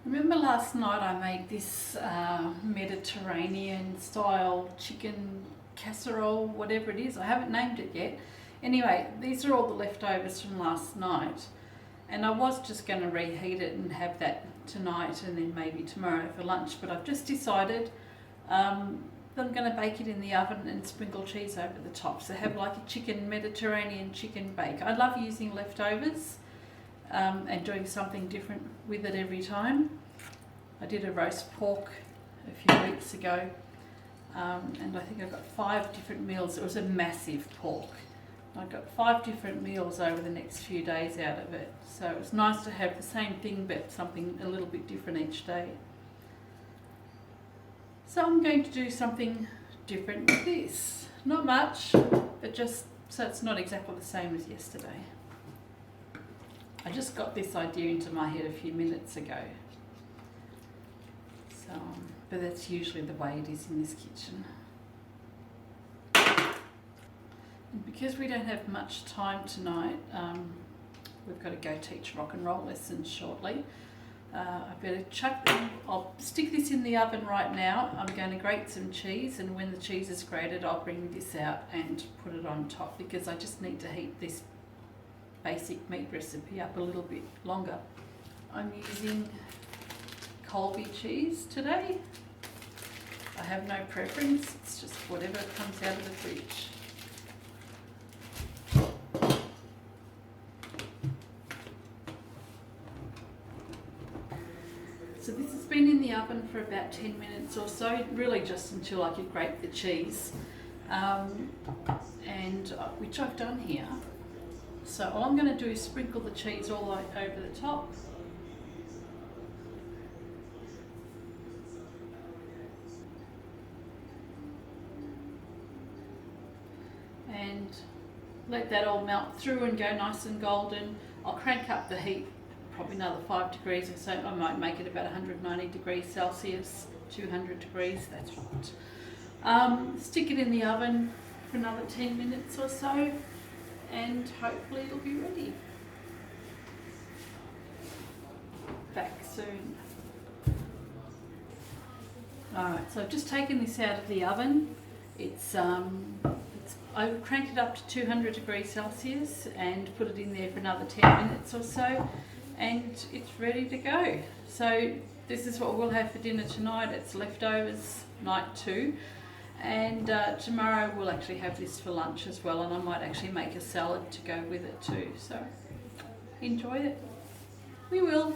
Remember last night I made this Mediterranean style chicken casserole, whatever it is. I haven't named it yet. Anyway, these are all the leftovers from last night, and I was just going to reheat it and have that tonight and then maybe tomorrow for lunch, but I've just decided that I'm going to bake it in the oven and sprinkle cheese over the top. So have like a Mediterranean chicken bake. I love using leftovers and doing something different with it every time. I did a roast pork a few weeks ago, and I think I got 5 different meals. It was a massive pork. I got 5 different meals over the next few days out of it. So it was nice to have the same thing but something a little bit different each day. So I'm going to do something different with this. Not much, but just so it's not exactly the same as yesterday. I just got this idea into my head a few minutes ago. So, but that's usually the way it is in this kitchen. And because we don't have much time tonight, we've got to go teach rock and roll lessons shortly. I better I'll stick this in the oven right now. I'm going to grate some cheese, and when the cheese is grated I'll bring this out and put it on top, because I just need to heat this basic meat recipe up a little bit longer. I'm using Colby cheese today. I have no preference, it's just whatever comes out of the fridge. So this has been in the oven for about 10 minutes or so, really just until I could grate the cheese, which I've done here. So all I'm going to do is sprinkle the cheese all over the top. And let that all melt through and go nice and golden. I'll crank up the heat probably another 5 degrees or so. I might make it about 190 degrees Celsius, 200 degrees, that's right. Stick it in the oven for another 10 minutes or so, and hopefully it'll be ready. Back soon. Alright, so I've just taken this out of the oven. I cranked it up to 200 degrees Celsius and put it in there for another 10 minutes or so, and it's ready to go. So this is what we'll have for dinner tonight. It's leftovers, night 2. And tomorrow we'll actually have this for lunch as well, and I might actually make a salad to go with it too. So enjoy it. We will.